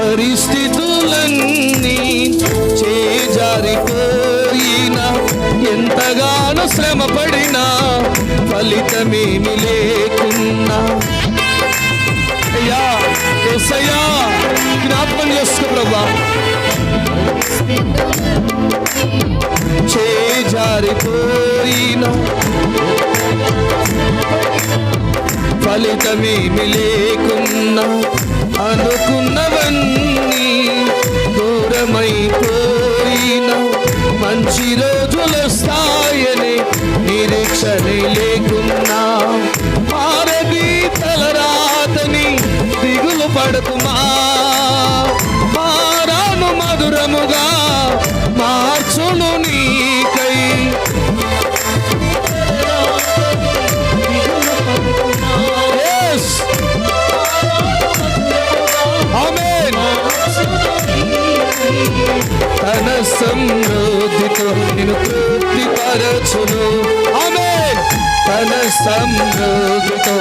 పరిస్థితులన్నీ చేజారిపోయినా, ఎంతగానో శ్రమ పడినా ఫలితమేమి లేకున్నా, అయ్యా యేసయ్యా జ్ఞాపకం చేసుకో ప్రభా. చేజారిపోయినా ఫలితమేమి లేకున్నా, అనుకున్నవన్నీ దూరమైపోయినా మంచి రోజులొస్తాయని నిరీక్షణే లేకున్నా, మారది తలరాతని దిగులు పడకుమా, మారాను మధురముగా మార్చును నీకై. తన సమృద్ధితో నిన్ను తృప్తిపరచును. ఆమేన్. తన సమృద్ధితో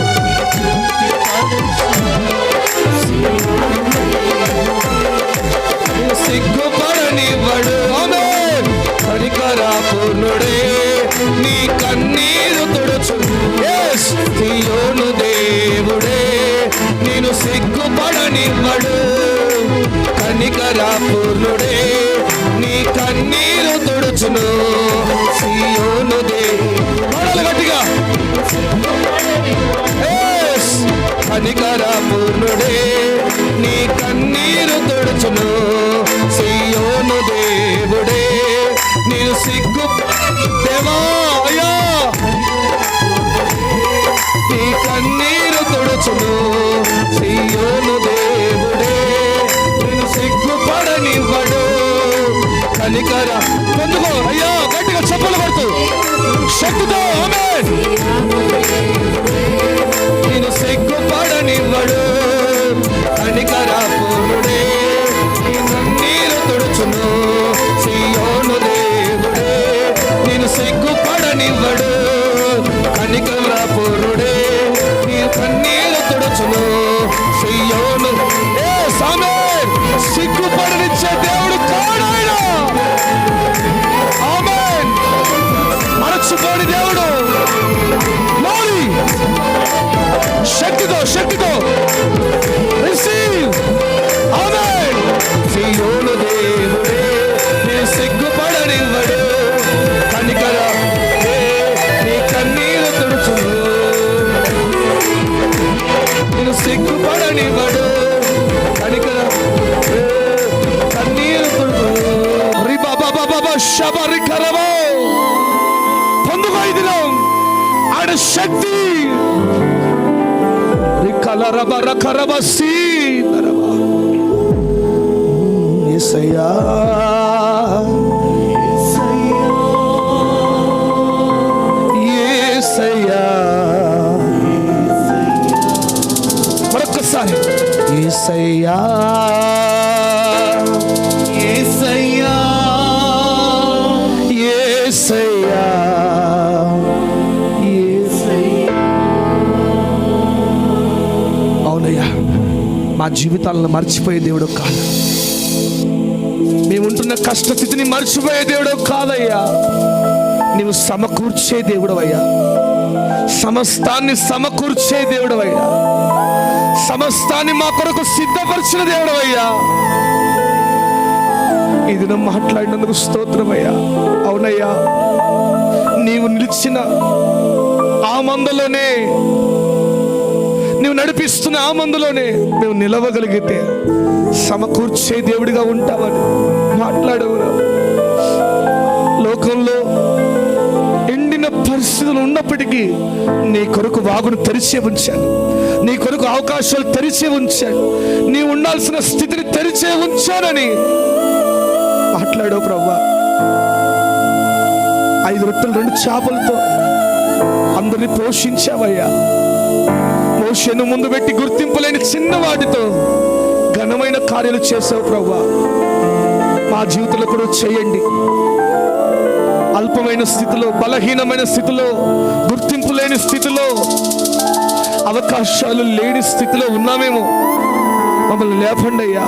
సిగ్గుపడనివ్వడు. ఆమేన్. కనికరాపూర్ణుడే నీ కన్నీరు తుడుచును. యేస్ సియోను దేవుడే నిన్ను సిగ్గుపడనివ్వడు. కనికరాపూర్ణుడే నీ కన్నీరు తుడుచును. సియోను దేవుడు గట్టిగా కనికరాపూర్ణుడే నీ కన్నీరు తుడుచును. సియోను దేవుడే నేను సిగ్గు దేవాయా నీ కన్నీరు తుడుచును. సియోను దేవుడే నేను సిగ్గుపడనివ్వడు. కనికర పొందుకో అయ్యా గట్టిగా చప్పలు కొడుతూ శక్తితో. ఆమేన్. నేను సిగ్గుపడనివ్వడు. కనికరాపూర్ణుడే నీ కన్నీరు తుడుచును. సియోను దేవుడే నేను సిగ్గుపడనివ్వడు. కనికరాపూర్ణుడే నీ కన్నీరు తుడుచును. సియోను ఆమేన్. సిగ్గుపడనిచ్చే దేవుడు కాడాయన. ఆమేన్. మరచిపోని దేవుడు. శక్తితో శక్తితో రిసీవ్. ఆమేన్. సియోను దేవుడే నీ సిగ్గుపడనివ్వడు. కనికర నీ కన్నీరు తుడుచును. నేను సిగ్గుపడనివ్వడు. కనికర కన్నీరు తుడుచును. శబరికరవో పొందుకో ఈ దినం ఆడ శక్తి. యేసయ్యా యేసయ్యా మరొక్కసారి యేసయ్యా యేసయ్యా యేసయ్యా మా జీవితాలను మర్చిపోయే దేవుడు కాదు. మేముంటున్న కష్టస్థితిని మర్చిపోయే దేవుడు కాదయ్యా. నీవు సమకూర్చే దేవుడు అయ్యా. సమస్తాన్ని సమకూర్చే దేవుడు అయ్యా. సమస్తాన్ని మా కొరకు సిద్ధపరిచిన దేవుడు అయ్యా. ఇది నువ్వు మాట్లాడినందుకు స్తోత్రమయ్యా. అవునయ్యా, నీవు నిలిచిన ఆ మందలోనే, నీవు నడిపిస్తున్న ఆ మందులోనే మేము నిలవగలిగితే సమకూర్చే దేవుడిగా ఉంటావని మాట్లాడవు. లోకంలో ఎండిన పరిస్థితులు ఉన్నప్పటికీ నీ కొరకు వాగును తెరిచే ఉంచాను. నీ కొరకు అవకాశాలు తెరిచే ఉంచాను. నీ ఉండాల్సిన స్థితిని తెరిచే ఉంచానని మాట్లాడవు ప్రభువా. 5 రొట్టెలు 2 చేపలతో అందరిని పోషించావయ్యా. మోషేను ముందు పెట్టి గుర్తింపులేని చిన్న వాటితో ఘనమైన కార్యాలు చేసావు ప్రభువా. మా జీవితంలో కూడా చేయండి. అల్పమైన స్థితిలో, బలహీనమైన స్థితిలో, గుర్తింపు లేని స్థితిలో, అవకాశాలు లేని స్థితిలో ఉన్నామేమో. మమ్మల్ని లేపండి అయ్యా.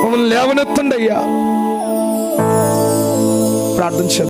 మమ్మల్ని లేవనెత్తండి అయ్యా. ప్రార్థన చేద్దాం.